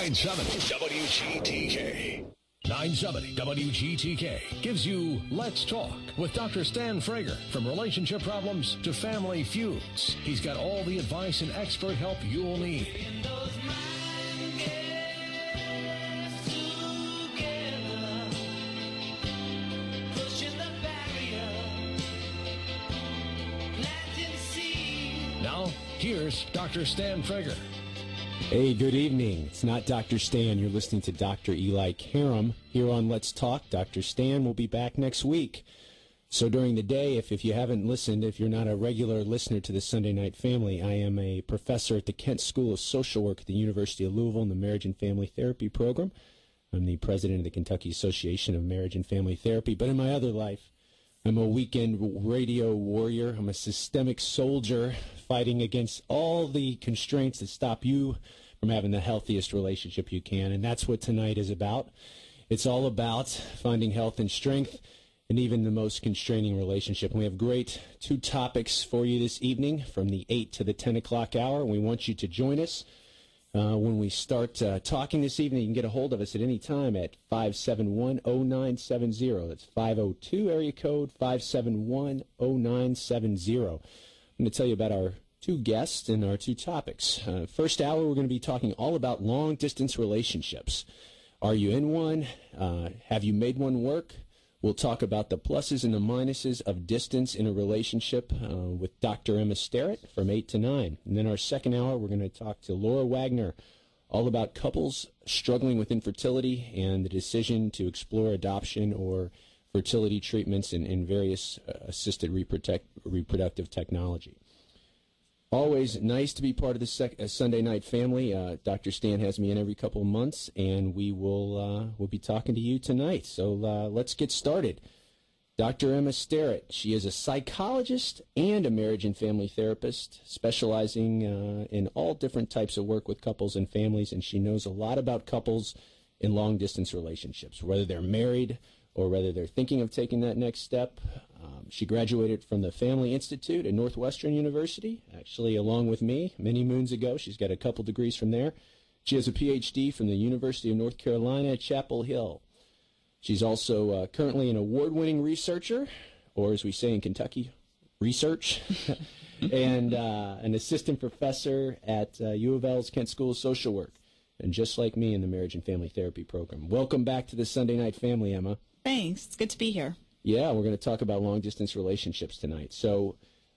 970 WGTK. 970 WGTK gives you Let's Talk with Dr. Stan Frager. From relationship problems to family feuds, he's got all the advice and expert help you'll need. Now, here's Dr. Stan Frager. Hey, good evening. It's not Dr. Stan. You're listening to Dr. Eli Karam here on Let's Talk. Dr. Stan will be back next week. So during the day, if you haven't listened, if you're not a regular listener to the Sunday Night Family, I am a professor at the Kent School of Social Work at the University of Louisville in the Marriage and Family Therapy program. I'm the president of the Kentucky Association of Marriage and Family Therapy. But in my other life, I'm a weekend radio warrior. I'm a systemic soldier fighting against all the constraints that stop you from having the healthiest relationship you can. And that's what tonight is about. It's all about finding health and strength in even the most constraining relationship. And we have great two topics for you this evening from the 8 to the 10 o'clock hour. We want you to join us. When we start talking this evening, you can get a hold of us at any time at 571-0970. That's 502 area code 571-0970. I'm going to tell you about our two guests and our two topics. First hour, we're going to be talking all about long-distance relationships. Are you in one? Have you made one work? We'll talk about the pluses and the minuses of distance in a relationship with Dr. Emma Sterrett from 8 to 9. And then our second hour, we're going to talk to Laura Wagner all about couples struggling with infertility and the decision to explore adoption or fertility treatments in various assisted reproductive technology. Always nice to be part of the Sunday Night Family. Dr. Stan has me in every couple of months, and we'll be talking to you tonight. So let's get started. Dr. Emma Sterrett, she is a psychologist and a marriage and family therapist, specializing in all different types of work with couples and families, and she knows a lot about couples in long-distance relationships, whether they're married or whether they're thinking of taking that next step. She graduated from the Family Institute at Northwestern University, actually along with me, many moons ago. She's got a couple degrees from there. She has a Ph.D. from the University of North Carolina at Chapel Hill. She's also currently an award-winning researcher, or as we say in Kentucky, research, and an assistant professor at U of L's Kent School of Social Work, and just like me in the Marriage and Family Therapy program. Welcome back to the Sunday Night Family, Emma. Thanks. It's good to be here. Yeah, we're going to talk about long-distance relationships tonight. So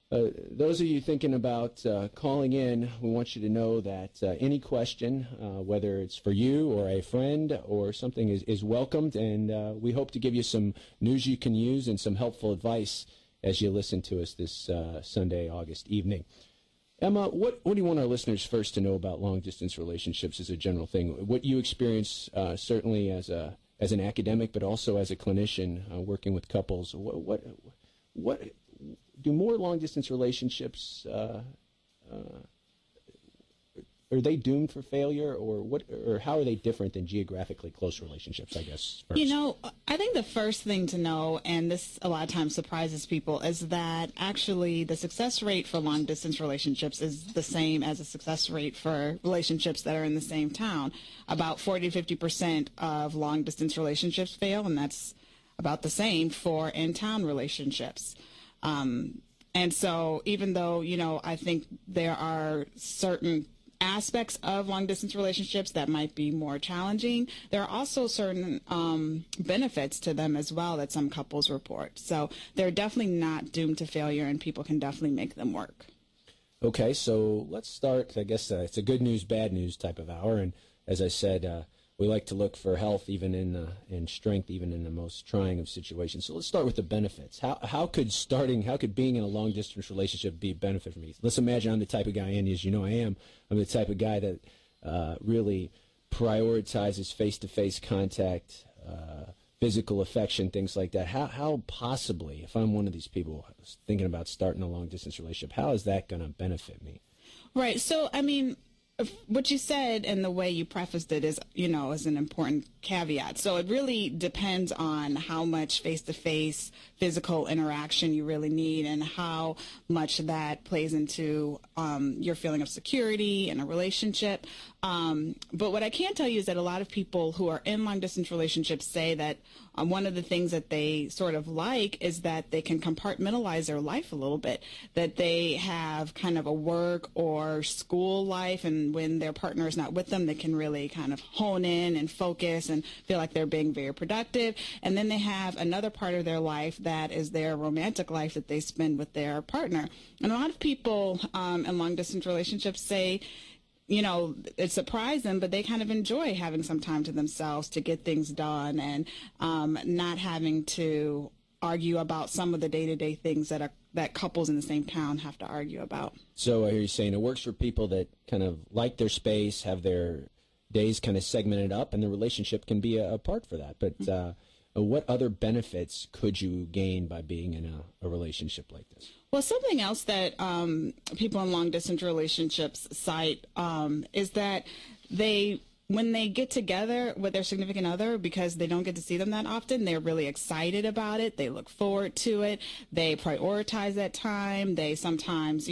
those of you thinking about calling in, we want you to know that any question, whether it's for you or a friend or something, is welcomed, and we hope to give you some news you can use and some helpful advice as you listen to us this Sunday, August evening. Emma, what do you want our listeners first to know about long-distance relationships as a general thing? What you experience certainly as an academic, but also as a clinician working with couples. What do more long-distance relationships, are they doomed for failure, or how are they different than geographically close relationships, I guess, first? You know, I think the first thing to know, and this a lot of times surprises people, is that actually the success rate for long-distance relationships is the same as the success rate for relationships that are in the same town. About 40 to 50% of long-distance relationships fail, and that's about the same for in-town relationships. And so even though, you know, I think there are certain aspects of long-distance relationships that might be more challenging, there are also certain benefits to them as well that some couples report. So they're definitely not doomed to failure, and people can definitely make them work. Okay, so let's start. I guess it's a good news, bad news type of hour. And as I said, we like to look for health even in strength, even in the most trying of situations. So let's start with the benefits. How could being in a long-distance relationship be a benefit for me? Let's imagine I'm the type of guy, and as you know I am, I'm the type of guy that really prioritizes face-to-face contact, physical affection, things like that. How possibly, if I'm one of these people thinking about starting a long-distance relationship, how is that going to benefit me? Right. So, I mean, what you said and the way you prefaced it is, is an important caveat. So it really depends on how much face-to-face physical interaction you really need and how much that plays into your feeling of security in a relationship. But what I can tell you is that a lot of people who are in long-distance relationships say that one of the things that they sort of like is that they can compartmentalize their life a little bit, that they have kind of a work or school life, and when their partner is not with them, they can really kind of hone in and focus and feel like they're being very productive. And then they have another part of their life that is their romantic life that they spend with their partner. And a lot of people in long-distance relationships say, it surprised them, but they kind of enjoy having some time to themselves to get things done and not having to argue about some of the day-to-day things that couples in the same town have to argue about. So I hear you saying it works for people that kind of like their space, have their days kind of segmented up, and the relationship can be a part for that. But what other benefits could you gain by being in a relationship like this? Well, something else that people in long-distance relationships cite is that when they get together with their significant other, because they don't get to see them that often, they're really excited about it. They look forward to it. They prioritize that time. They sometimes,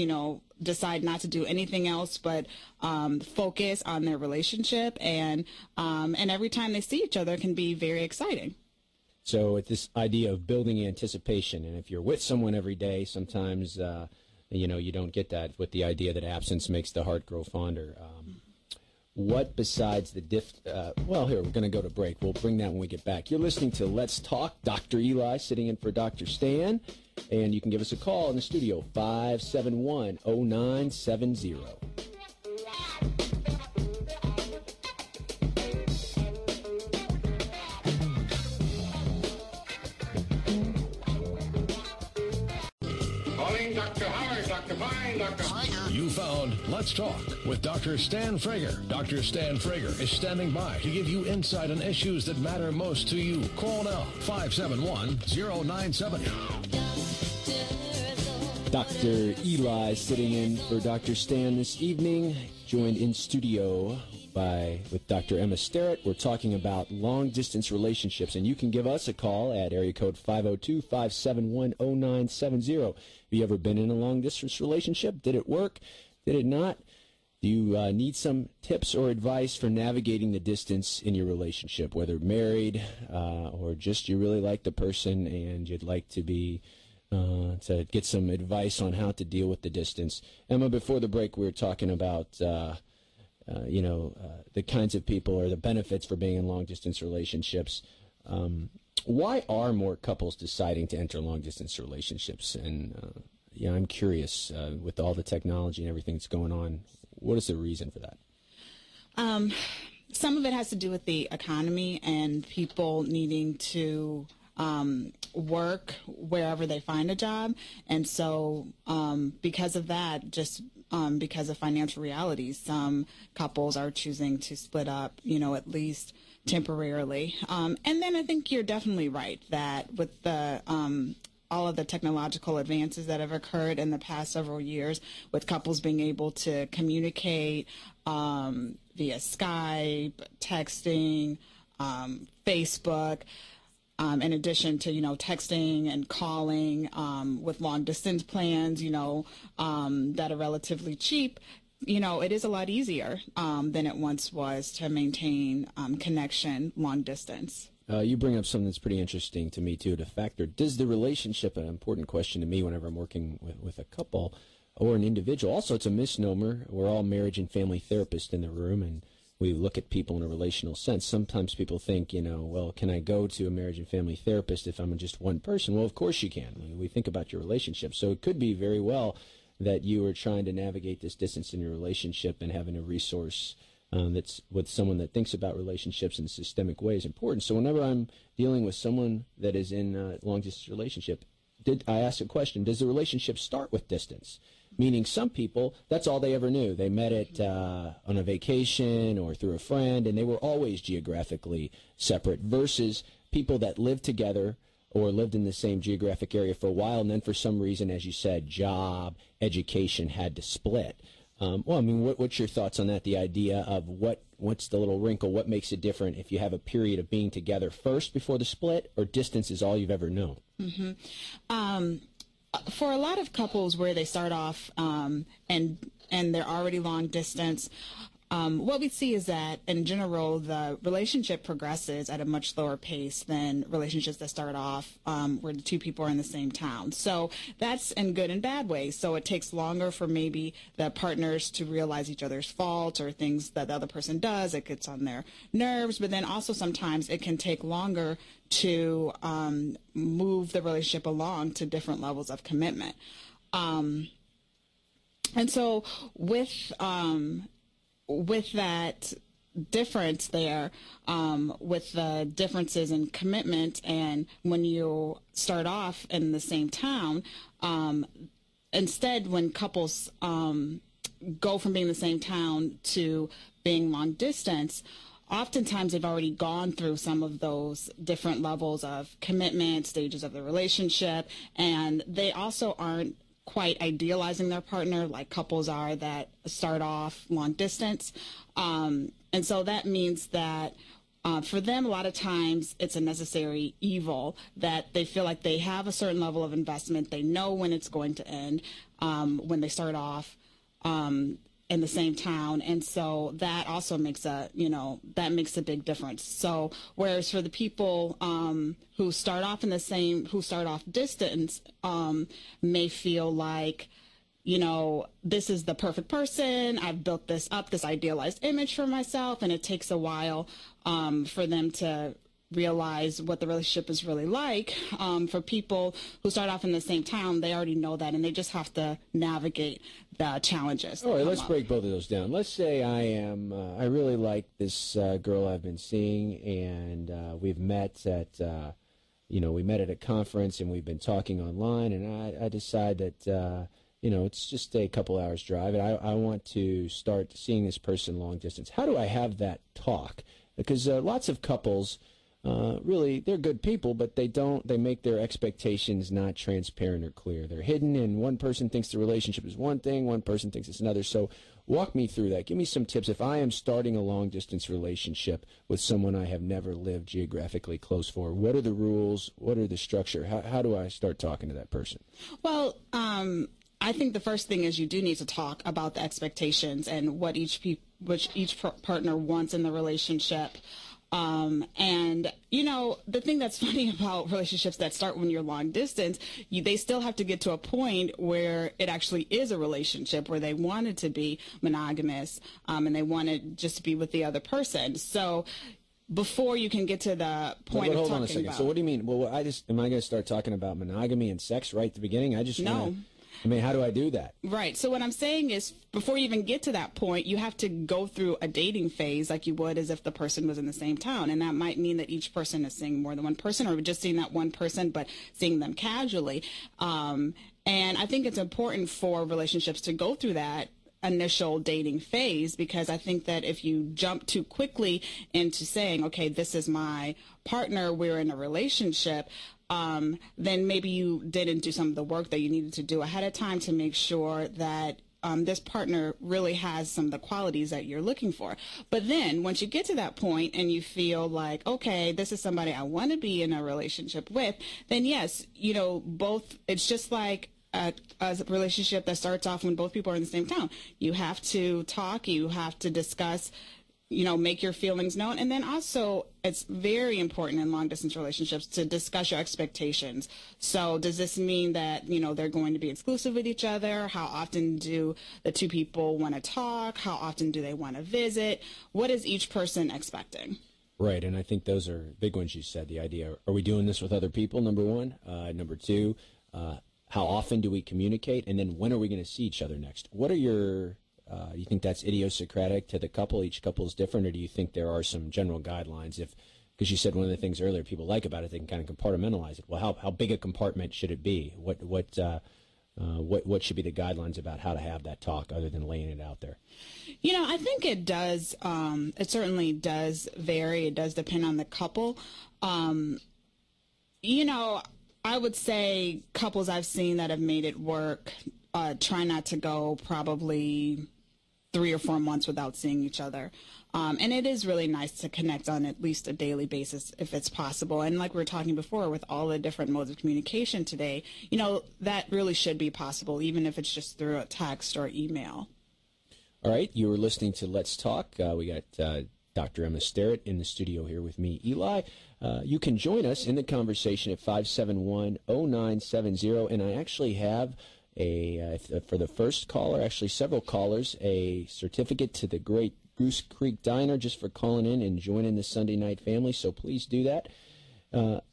decide not to do anything else but focus on their relationship. And every time they see each other can be very exciting. So it's this idea of building anticipation, and if you're with someone every day, sometimes, you don't get that with the idea that absence makes the heart grow fonder. What besides the here, we're going to go to break. We'll bring that when we get back. You're listening to Let's Talk. Dr. Eli sitting in for Dr. Stan, and you can give us a call in the studio, 571-0970. You found Let's Talk with Dr. Stan Frager. Dr. Stan Frager is standing by to give you insight on issues that matter most to you. Call now, 571-0970. Dr. Eli sitting in for Dr. Stan this evening, joined in studio with Dr. Emma Sterrett. We're talking about long-distance relationships, and you can give us a call at area code 502-571-0970. Have you ever been in a long-distance relationship? Did it work? Did it not? Do you need some tips or advice for navigating the distance in your relationship, whether married or just you really like the person and you'd like to to get some advice on how to deal with the distance? Emma, before the break, we were talking about the kinds of people or the benefits for being in long-distance relationships. Why are more couples deciding to enter long-distance relationships? And, I'm curious, with all the technology and everything that's going on, what is the reason for that? Some of it has to do with the economy and people needing to work wherever they find a job. And so because of that, because of financial realities, some couples are choosing to split up, at least temporarily. And then I think you're definitely right that with the all of the technological advances that have occurred in the past several years, with couples being able to communicate via Skype, texting, Facebook, in addition to, texting and calling with long-distance plans, that are relatively cheap, it is a lot easier than it once was to maintain connection long distance. You bring up something that's pretty interesting to me, too, to factor. Does the relationship, an important question to me whenever I'm working with a couple or an individual. Also, it's a misnomer. We're all marriage and family therapists in the room, and we look at people in a relational sense. Sometimes people think, well, can I go to a marriage and family therapist if I'm just one person? Well, of course you can. We think about your relationship. So it could be very well that you are trying to navigate this distance in your relationship, and having a resource that's with someone that thinks about relationships in a systemic way is important. So whenever I'm dealing with someone that is in a long-distance relationship, I ask a question, does the relationship start with distance? Meaning some people, that's all they ever knew. They met it on a vacation or through a friend, and they were always geographically separate, versus people that lived together or lived in the same geographic area for a while, and then for some reason, as you said, job, education, had to split. Well, I mean, what's your thoughts on that? The idea of what's the little wrinkle? What makes it different if you have a period of being together first before the split, or distance is all you've ever known? For a lot of couples where they start off and they're already long distance, what we see is that, in general, the relationship progresses at a much slower pace than relationships that start off where the two people are in the same town. So that's in good and bad ways. So it takes longer for maybe the partners to realize each other's faults or things that the other person does. It gets on their nerves. But then also sometimes it can take longer to move the relationship along to different levels of commitment. And so with that difference there, with the differences in commitment, and when you start off in the same town, instead when couples go from being in the same town to being long distance, oftentimes they've already gone through some of those different levels of commitment, stages of the relationship, and they also aren't quite idealizing their partner like couples are that start off long distance. And so that means that for them, a lot of times it's a necessary evil, that they feel like they have a certain level of investment. They know when it's going to end when they start off in the same town. And so that also makes a big difference. So whereas for the people who start off distance, may feel like, this is the perfect person. I've built this idealized image for myself, and it takes a while for them to realize what the relationship is really like. For people who start off in the same town, they already know that, and they just have to navigate the challenges. All right, let's break both of those down. Let's say I really like this girl I've been seeing, and we've met at we met at a conference, and we've been talking online, and I decide that it's just a couple hours drive, and I want to start seeing this person long distance. How do I have that talk? Because lots of couples, really, they're good people, but they make their expectations not transparent or clear. They're hidden, and one person thinks the relationship is one thing, one person thinks it's another. So walk me through that. Give me some tips. If I am starting a long-distance relationship with someone I have never lived geographically close for, what are the rules? What are the structure? How do I start talking to that person? Well, I think the first thing is you do need to talk about the expectations and what each partner wants in the relationship. And, the thing that's funny about relationships that start when you're long distance, they still have to get to a point where it actually is a relationship where they want it to be monogamous, and they want it just to be with the other person. So before you can get to the point of talking about... Hold on a second. So what do you mean? Well, am I going to start talking about monogamy and sex right at the beginning? No. How do I do that? Right. So what I'm saying is, before you even get to that point, you have to go through a dating phase like you would as if the person was in the same town. And that might mean that each person is seeing more than one person, or just seeing that one person, but seeing them casually. And I think it's important for relationships to go through that initial dating phase, because I think that if you jump too quickly into saying, okay, this is my partner, we're in a relationship, then maybe you didn't do some of the work that you needed to do ahead of time to make sure that this partner really has some of the qualities that you're looking for. But then once you get to that point and you feel like, okay, this is somebody I want to be in a relationship with, then yes, it's just like a relationship that starts off when both people are in the same town. You have to talk, you have to discuss, make your feelings known. And then also, it's very important in long-distance relationships to discuss your expectations. So does this mean that, they're going to be exclusive with each other? How often do the two people want to talk? How often do they want to visit? What is each person expecting? Right, and I think those are big ones you said. The idea, are we doing this with other people, number one? Number two, how often do we communicate? And then when are we going to see each other next? What are your... you think that's idiosyncratic to the couple? Each couple is different, or do you think there are some general guidelines? Because you said one of the things earlier people like about it, they can kind of compartmentalize it. Well, how big a compartment should it be? What should be the guidelines about how to have that talk, other than laying it out there? I think it does. It certainly does vary. It does depend on the couple. I would say couples I've seen that have made it work try not to go probably 3 or 4 months without seeing each other. And it is really nice to connect on at least a daily basis if it's possible. And like we were talking before, with all the different modes of communication today, that really should be possible, even if it's just through a text or email. All right, you were listening to Let's Talk. We got Dr. Emma Sterrett in the studio here with me, Eli. You can join us in the conversation at 571-0970, and I actually have for the first caller, actually several callers, a certificate to the Great Goose Creek Diner just for calling in and joining the Sunday night family, so please do that.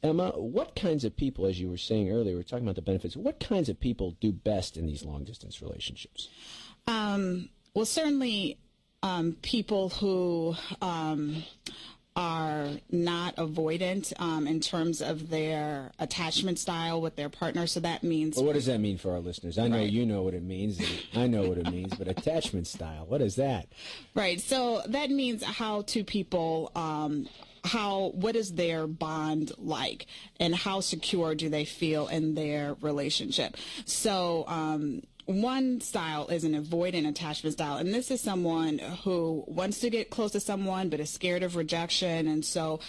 Emma, what kinds of people, as you were saying earlier, we were talking about the benefits, what kinds of people do best in these long-distance relationships? Well, certainly people who are not avoidant in terms of their attachment style with their partner. So that means... Well, what does that mean for our listeners? I know you know what it means. I know what it means. But attachment style, what is that? Right. So that means how two people... what is their bond like, and how secure do they feel in their relationship? So one style is an avoidant attachment style, and this is someone who wants to get close to someone but is scared of rejection, and so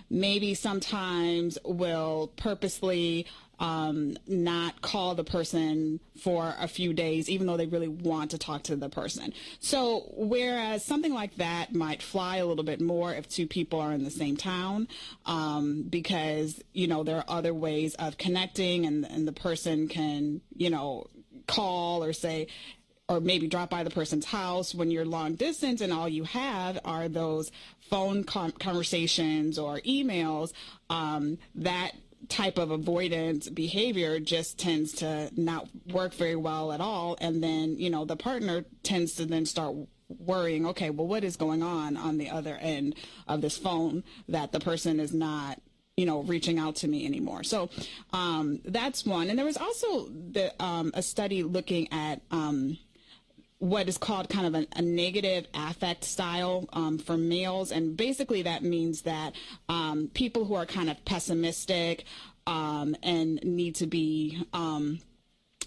maybe sometimes will purposely not call the person for a few days, even though they really want to talk to the person. So whereas something like that might fly a little bit more if two people are in the same town, because, there are other ways of connecting, and the person can, call or say, or maybe drop by the person's house. When you're long distance and all you have are those phone conversations or emails, that type of avoidant behavior just tends to not work very well at all. And then, the partner tends to then start worrying, okay, well, what is going on the other end of this phone that the person is not, reaching out to me anymore. So that's one. And there was also a study looking at what is called kind of a negative affect style for males. And basically that means that people who are kind of pessimistic and need to be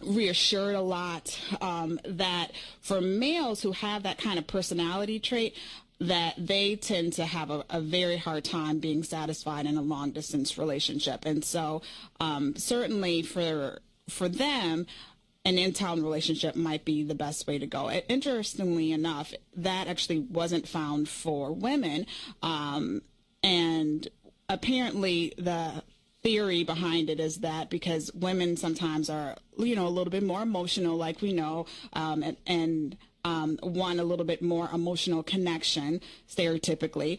reassured a lot, that for males who have that kind of personality trait, that they tend to have a very hard time being satisfied in a long distance relationship. And so certainly for them, an in-town relationship might be the best way to go. Interestingly enough, that actually wasn't found for women. And apparently the theory behind it is that because women sometimes are, a little bit more emotional, like we know, and want a little bit more emotional connection, stereotypically,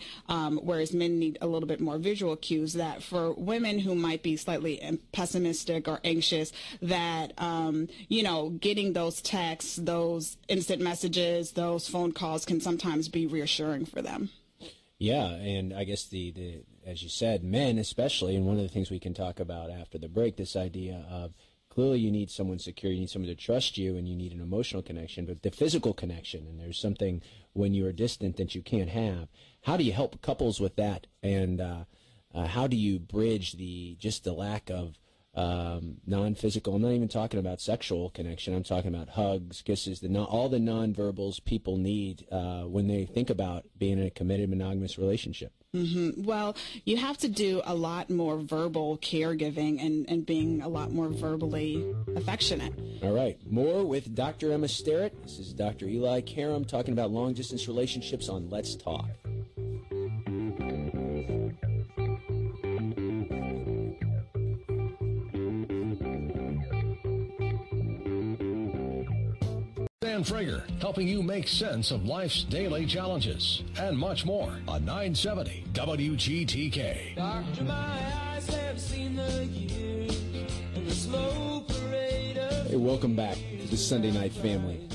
whereas men need a little bit more visual cues, that for women who might be slightly pessimistic or anxious, that, getting those texts, those instant messages, those phone calls can sometimes be reassuring for them. Yeah, and I guess the as you said, men especially, and one of the things we can talk about after the break, this idea of clearly you need someone secure, you need someone to trust you, and you need an emotional connection, but the physical connection, and there's something when you are distant that you can't have. How do you help couples with that, and how do you bridge the lack of non-physical? I'm not even talking about sexual connection. I'm talking about hugs, kisses, all the non-verbals people need when they think about being in a committed monogamous relationship. Mm-hmm. Well, you have to do a lot more verbal caregiving and being a lot more verbally affectionate. All right. More with Dr. Emma Sterrett. This is Dr. Eli Karam talking about long-distance relationships on Let's Talk. Dan Frager, helping you make sense of life's daily challenges and much more on 970 WGTK. Doctor, my eyes have seen the years and the slow parade of... Hey, welcome back to the Sunday Night Family.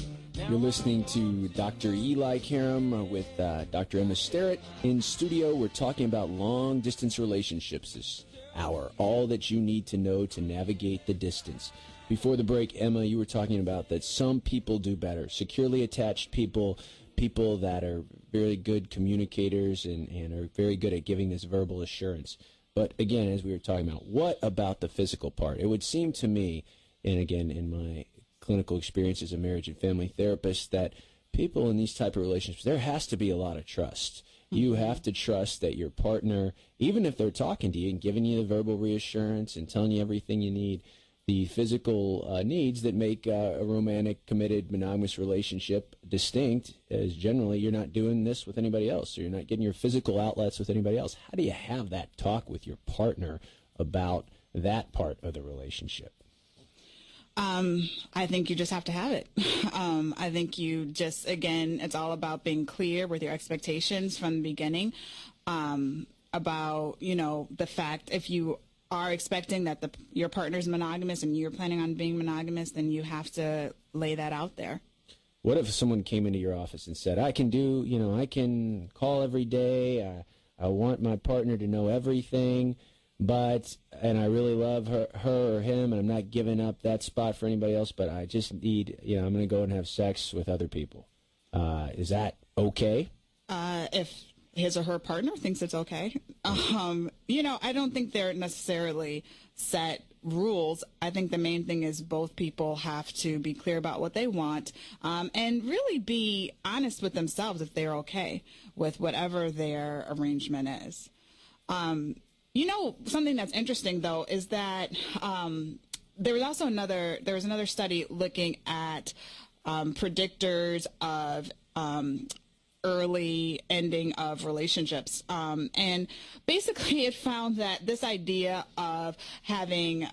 You're listening to Dr. Eli Karam with Dr. Emma Sterrett in studio. We're talking about long-distance relationships this hour, all that you need to know to navigate the distance. Before the break, Emma, you were talking about that some people do better. Securely attached people that are very good communicators and are very good at giving this verbal assurance. But again, as we were talking about, what about the physical part? It would seem to me, and again, in my clinical experience as a marriage and family therapist, that people in these type of relationships, there has to be a lot of trust. You have to trust that your partner, even if they're talking to you and giving you the verbal reassurance and telling you everything you need, the physical needs that make a romantic, committed, monogamous relationship distinct is generally you're not doing this with anybody else, or you're not getting your physical outlets with anybody else. How do you have that talk with your partner about that part of the relationship? I think you just have to have it. I think you just, again, it's all about being clear with your expectations from the beginning about, the fact if you are expecting that your partner's monogamous and you're planning on being monogamous, then you have to lay that out there. What if someone came into your office and said, I can call every day, I want my partner to know everything, and I really love her or him, and I'm not giving up that spot for anybody else, but I just need, I'm going to go and have sex with other people. Is that okay? If his or her partner thinks it's okay. I don't think they're necessarily set rules. I think the main thing is both people have to be clear about what they want, and really be honest with themselves if they're okay with whatever their arrangement is. Something that's interesting, though, is that there was another study looking at predictors of early ending of relationships. And basically it found that this idea of having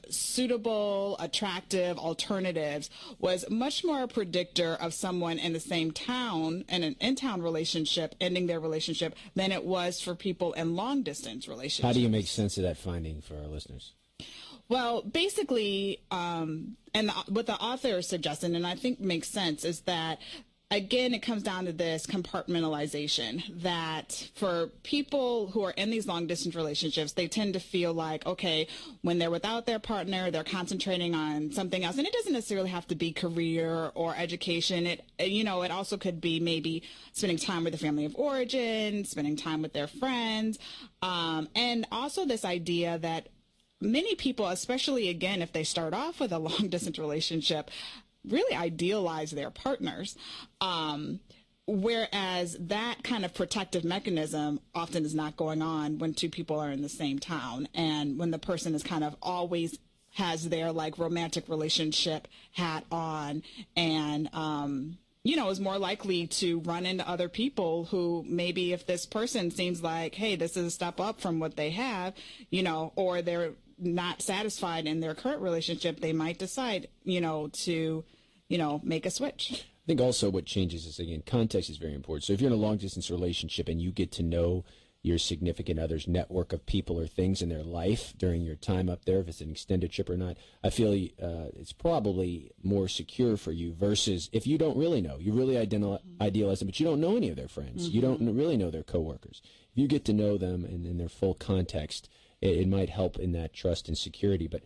suitable, attractive alternatives was much more a predictor of someone in the same town, in an in-town relationship, ending their relationship, than it was for people in long-distance relationships. How do you make sense of that finding for our listeners? Well, basically, what the author suggested, and I think makes sense, is that again, it comes down to this compartmentalization that for people who are in these long distance relationships, they tend to feel like, okay, when they're without their partner, they're concentrating on something else. And it doesn't necessarily have to be career or education. It also could be maybe spending time with the family of origin, spending time with their friends. And also this idea that many people, especially again, if they start off with a long distance relationship, really idealize their partners, whereas that kind of protective mechanism often is not going on when two people are in the same town, and when the person is kind of always has their romantic relationship hat on, and is more likely to run into other people who maybe, if this person seems like, hey, this is a step up from what they have, or they're not satisfied in their current relationship, they might decide, to, make a switch. I think also what changes is, again, context is very important. So if you're in a long-distance relationship and you get to know your significant other's network of people or things in their life during your time up there, if it's an extended trip or not, I feel it's probably more secure for you versus if you don't really know. You really idealize them, but you don't know any of their friends. Mm-hmm. You don't really know their coworkers. If you get to know them and in their full context, it might help in that trust and security. But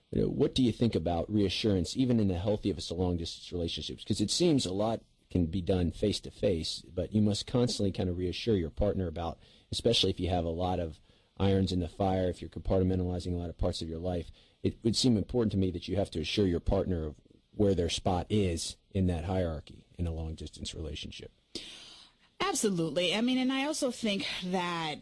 what do you think about reassurance, even in the healthiest of long-distance relationships? Because it seems a lot can be done face-to-face, but you must constantly kind of reassure your partner about, especially if you have a lot of irons in the fire, if you're compartmentalizing a lot of parts of your life, it would seem important to me that you have to assure your partner of where their spot is in that hierarchy in a long-distance relationship. Absolutely. I mean, and I also think that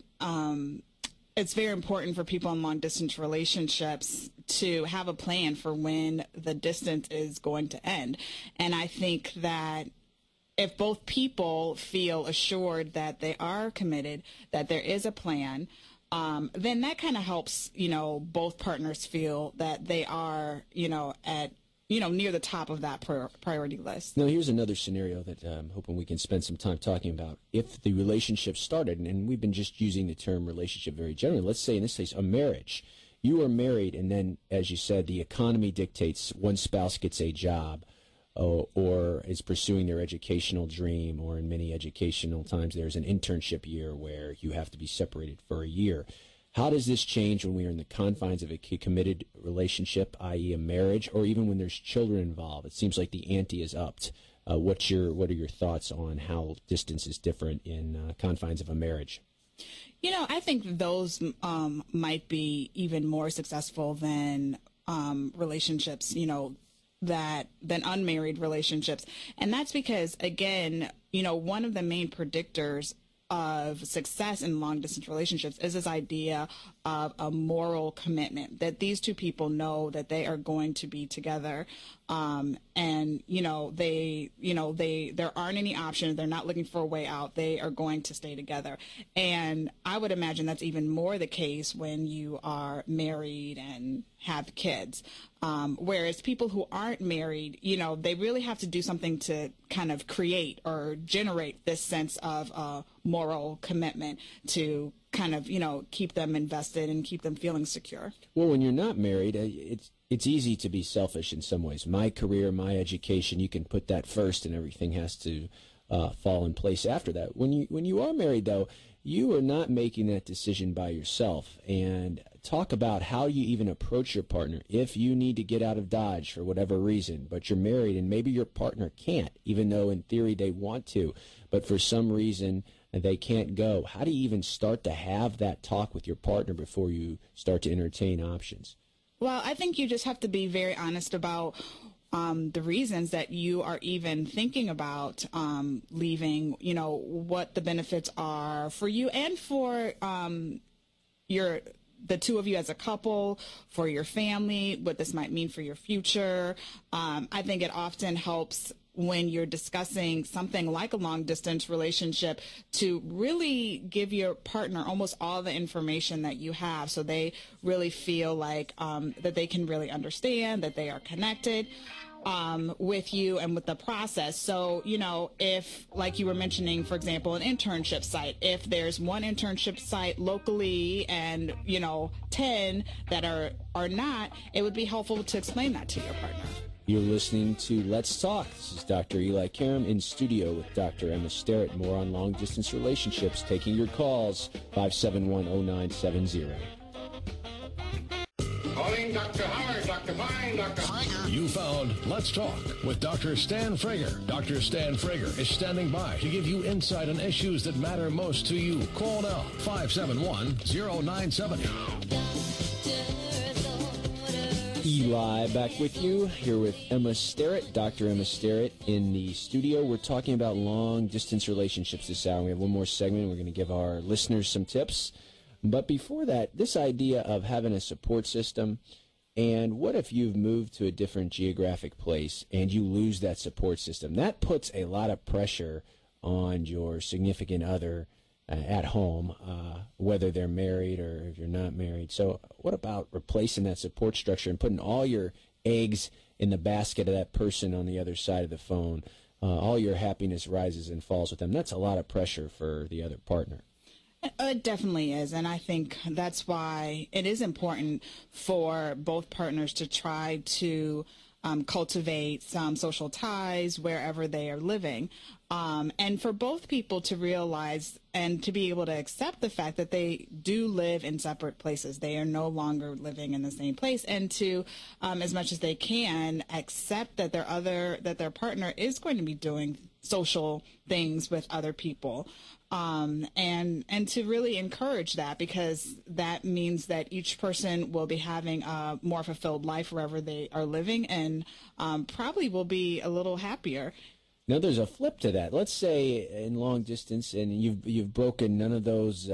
it's very important for people in long-distance relationships to have a plan for when the distance is going to end. And I think that if both people feel assured that they are committed, that there is a plan, then that kind of helps, both partners feel that they are, at near the top of that priority list. Now, here's another scenario that I'm hoping we can spend some time talking about. If the relationship started, and we've been just using the term relationship very generally, let's say in this case a marriage. You are married, and then, as you said, the economy dictates one spouse gets a job or is pursuing their educational dream, or in many educational times there's an internship year where you have to be separated for a year. How does this change when we are in the confines of a committed relationship, i.e. a marriage, or even when there's children involved? It seems like the ante is upped. What are your thoughts on how distance is different in confines of a marriage? I think those might be even more successful than relationships, than unmarried relationships. And that's because, again, one of the main predictors of success in long distance relationships is this idea of a moral commitment, that these two people know that they are going to be together. And there aren't any options. They're not looking for a way out. They are going to stay together. And I would imagine that's even more the case when you are married and have kids. Whereas people who aren't married, they really have to do something to kind of create or generate this sense of moral commitment to kind of, keep them invested and keep them feeling secure. Well, when you're not married, it's easy to be selfish in some ways. My career, my education, you can put that first and everything has to fall in place after that. When you are married, though, you are not making that decision by yourself. And talk about how you even approach your partner. If you need to get out of Dodge for whatever reason, but you're married and maybe your partner can't, even though in theory they want to, but for some reason they can't go. How do you even start to have that talk with your partner before you start to entertain options? Well, I think you just have to be very honest about the reasons that you are even thinking about leaving, what the benefits are for you and for the two of you as a couple, for your family, what this might mean for your future. I think it often helps when you're discussing something like a long distance relationship to really give your partner almost all the information that you have, so they really feel like that they can really understand, that they are connected with you and with the process. So, if, like you were mentioning, for example, an internship site, if there's one internship site locally and, 10 that are not, it would be helpful to explain that to your partner. You're listening to Let's Talk. This is Dr. Eli Karam in studio with Dr. Emma Sterrett. More on long-distance relationships. Taking your calls, 571-0970. Calling Dr. Howard, Dr. Fine, Dr. Frager. You found Let's Talk with Dr. Stan Frager. Dr. Stan Frager is standing by to give you insight on issues that matter most to you. Call now, 571-0970. Eli back with you, here with Emma Sterrett, Dr. Emma Sterrett in the studio. We're talking about long-distance relationships this hour. We have one more segment. We're going to give our listeners some tips. But before that, this idea of having a support system, and what if you've moved to a different geographic place and you lose that support system? That puts a lot of pressure on your significant other at home, whether they're married or if you're not married. So what about replacing that support structure and putting all your eggs in the basket of that person on the other side of the phone? All your happiness rises and falls with them. That's a lot of pressure for the other partner. It definitely is, and I think that's why it is important for both partners to try to cultivate some social ties wherever they are living, and for both people to realize and to be able to accept the fact that they do live in separate places. They are no longer living in the same place, and to, as much as they can, accept that their partner is going to be doing social things with other people. And to really encourage that, because that means that each person will be having a more fulfilled life wherever they are living, and probably will be a little happier. Now, there's a flip to that. Let's say in long distance, and you've broken none of those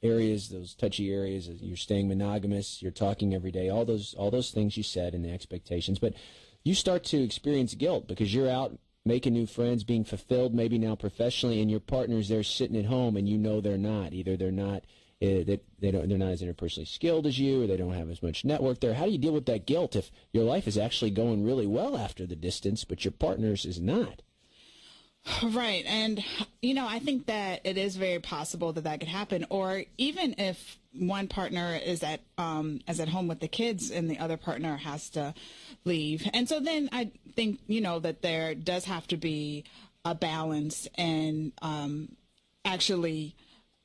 areas, those touchy areas. You're staying monogamous. You're talking every day. All those things you said and the expectations, but you start to experience guilt because you're out making new friends, being fulfilled maybe now professionally, and your partner's there sitting at home, and they're not. Either they're not they're not as interpersonally skilled as you, or they don't have as much network there. How do you deal with that guilt if your life is actually going really well after the distance, but your partner's is not? Right. And, I think that it is very possible that could happen. Or even if one partner is at home with the kids and the other partner has to leave. And so then I think, that there does have to be a balance, and actually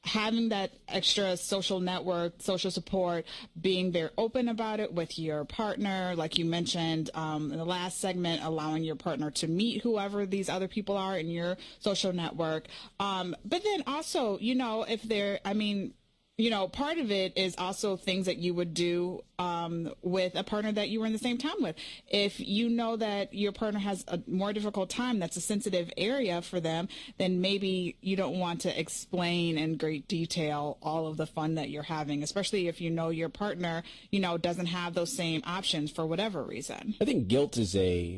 having that extra social network, social support, being very open about it with your partner, like you mentioned in the last segment, allowing your partner to meet whoever these other people are in your social network. But then also, if they're, part of it is also things that you would do with a partner that you were in the same town with. If you know that your partner has a more difficult time, that's a sensitive area for them, then maybe you don't want to explain in great detail all of the fun that you're having, especially if you know your partner, doesn't have those same options for whatever reason. I think guilt is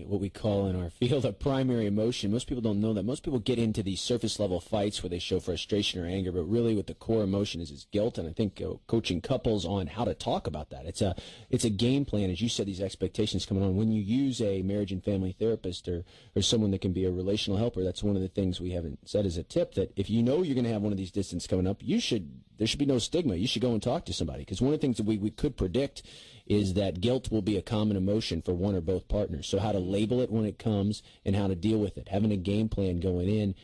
what we call in our field a primary emotion. Most people don't know that. Most people get into these surface level fights where they show frustration or anger, but really what the core emotion is guilt. And I think coaching couples on how to talk about that. It's a game plan, as you said, these expectations coming on. When you use a marriage and family therapist or someone that can be a relational helper, that's one of the things we haven't said as a tip, that if you know you're going to have one of these distance coming up, there should be no stigma. You should go and talk to somebody, because one of the things that we could predict is that guilt will be a common emotion for one or both partners. So how to label it when it comes and how to deal with it. Having a game plan going in,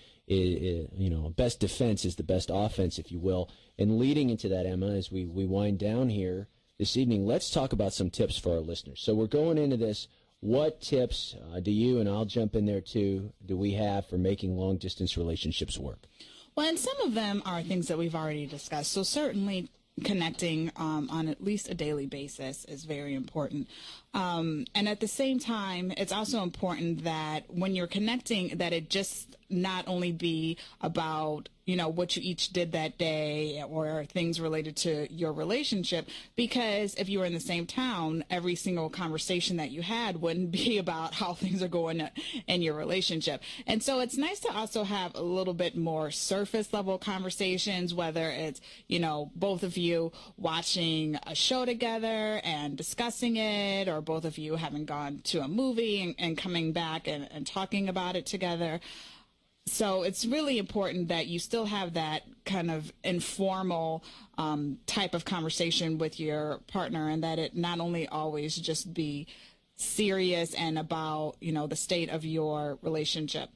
best defense is the best offense, if you will. And leading into that, Emma, as we wind down here this evening, let's talk about some tips for our listeners. So we're going into this. What tips do you, and I'll jump in there too, do we have for making long-distance relationships work? Well, and some of them are things that we've already discussed. So certainly connecting on at least a daily basis is very important. And at the same time, it's also important that when you're connecting, that it just not only be about, what you each did that day or things related to your relationship, because if you were in the same town, every single conversation that you had wouldn't be about how things are going in your relationship. And so it's nice to also have a little bit more surface level conversations, whether it's, both of you watching a show together and discussing it, or both of you having gone to a movie and coming back and talking about it together. So it's really important that you still have that kind of informal type of conversation with your partner, and that it not only always just be serious and about, the state of your relationship.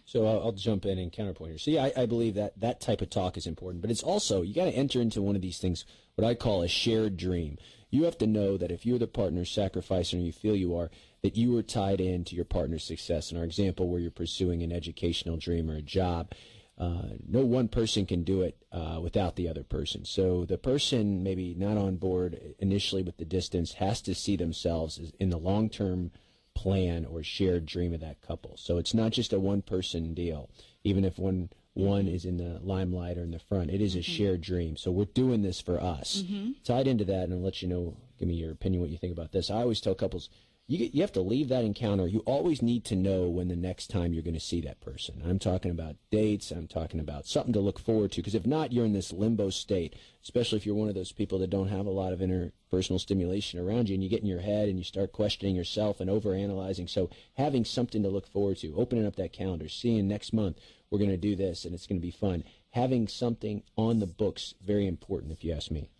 So I'll jump in and counterpoint here. So yeah, I believe that type of talk is important, but it's also, you got to enter into one of these things, what I call a shared dream. You have to know that if you're the partner sacrificing, or you feel you are, that you are tied into your partner's success. In our example, where you're pursuing an educational dream or a job, no one person can do it without the other person. So the person maybe not on board initially with the distance has to see themselves as in the long-term plan or shared dream of that couple. So it's not just a one-person deal, even if one is in the limelight or in the front. It is a shared dream. So we're doing this for us. Tied into that, and I'll let you know, give me your opinion, what you think about this. I always tell couples, you have to leave that encounter. You always need to know when the next time you're going to see that person. I'm talking about dates. I'm talking about something to look forward to, because if not, you're in this limbo state, especially if you're one of those people that don't have a lot of interpersonal stimulation around you, and you get in your head and you start questioning yourself and overanalyzing. So having something to look forward to, opening up that calendar, seeing next month we're going to do this and it's going to be fun. Having something on the books, very important, if you ask me.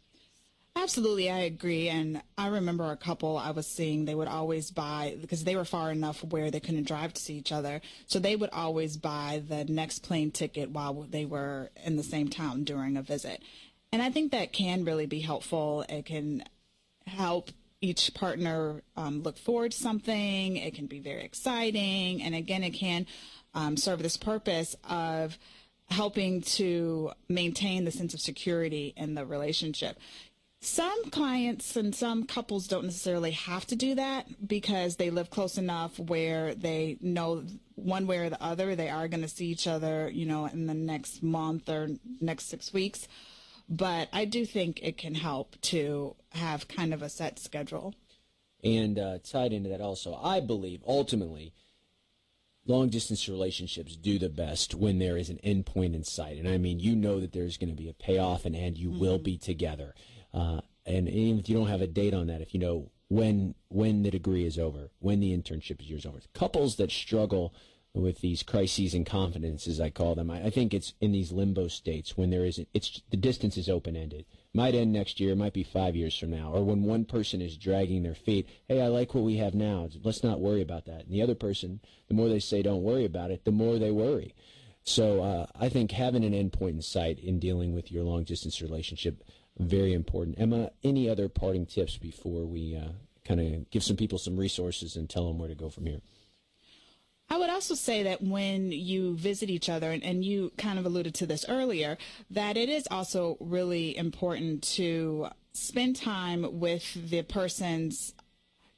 Absolutely, I agree. And I remember a couple I was seeing, they would always buy, because they were far enough where they couldn't drive to see each other, so they would always buy the next plane ticket while they were in the same town during a visit. And I think that can really be helpful. It can help each partner look forward to something. It can be very exciting. And again, it can serve this purpose of helping to maintain the sense of security in the relationship. Some clients and some couples don't necessarily have to do that, because they live close enough where they know one way or the other they are going to see each other, in the next month or next 6 weeks. But I do think it can help to have kind of a set schedule. And tied into that also, I believe ultimately long-distance relationships do the best when there is an end point in sight. And I mean, that there's going to be a payoff and you will be together. And even if you don't have a date on that, if you know when the degree is over, when the internship year is over. Couples that struggle with these crises in confidence, as I call them, I think it's in these limbo states when the distance is open-ended. Might end next year, might be 5 years from now, or when one person is dragging their feet. Hey, I like what we have now. Let's not worry about that. And the other person, the more they say don't worry about it, the more they worry. So I think having an end point in sight in dealing with your long-distance relationship, very important. Emma, any other parting tips before we kind of give some people some resources and tell them where to go from here? I would also say that when you visit each other, and you kind of alluded to this earlier, that it is also really important to spend time with the person's,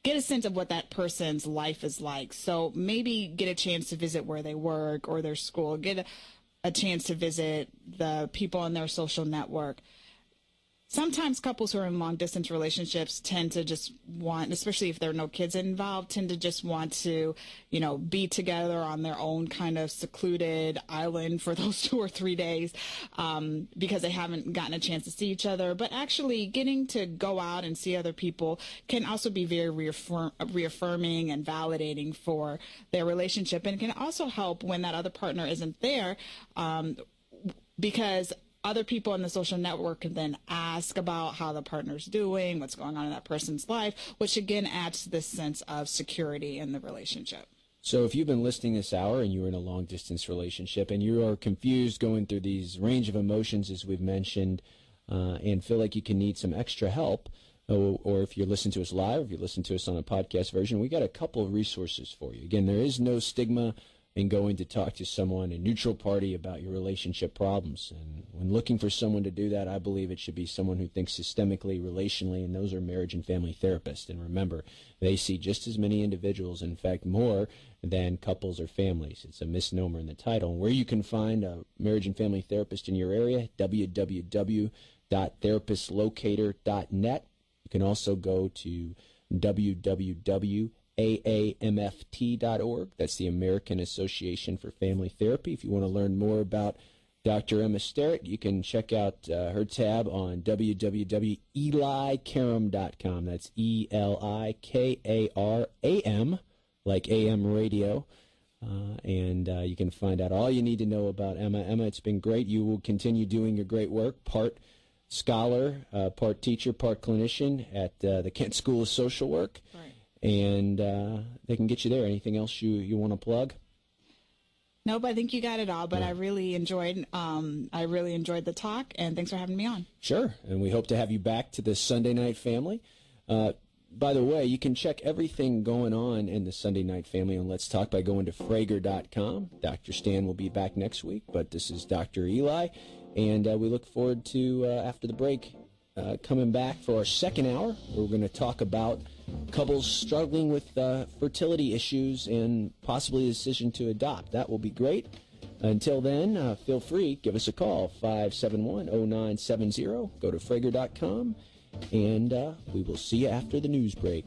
get a sense of what that person's life is like. So maybe get a chance to visit where they work or their school, get a chance to visit the people on their social network. Sometimes couples who are in long-distance relationships tend to just want, especially if there are no kids involved, tend to just want to, be together on their own kind of secluded island for those 2 or 3 days because they haven't gotten a chance to see each other. But actually getting to go out and see other people can also be very reaffirming and validating for their relationship, and can also help when that other partner isn't there because other people in the social network can then ask about how the partner's doing, what's going on in that person's life, which again adds to this sense of security in the relationship. So if you've been listening this hour and you're in a long-distance relationship and you are confused going through these range of emotions, as we've mentioned, and feel like you can need some extra help, or if you're listening to us live, if you listen to us on a podcast version, we got a couple of resources for you. Again, there is no stigma in going to talk to someone, a neutral party, about your relationship problems. And when looking for someone to do that, I believe it should be someone who thinks systemically, relationally, and those are marriage and family therapists. And remember, they see just as many individuals, in fact, more than couples or families. It's a misnomer in the title. And where you can find a marriage and family therapist in your area, www.therapistlocator.net. You can also go to www.aamft.org. That's the American Association for Family Therapy. If you want to learn more about Dr. Emma Sterrett, you can check out her tab on www.elikaram.com. That's ELIKARAM, like AM radio. And you can find out all you need to know about Emma. Emma, it's been great. You will continue doing your great work, part scholar, part teacher, part clinician at the Kent School of Social Work. Right. And they can get you there. Anything else you want to plug? Nope, I think you got it all, but yeah. I really enjoyed the talk, and thanks for having me on. Sure, and we hope to have you back to the Sunday Night Family. By the way, you can check everything going on in the Sunday Night Family on Let's Talk by going to Frager.com. Dr. Stan will be back next week, but this is Dr. Eli, and we look forward to, after the break, coming back for our second hour. We're going to talk about couples struggling with fertility issues and possibly a decision to adopt. That will be great. Until then, feel free, give us a call, 571-0970. Go to Frager.com, and we will see you after the news break.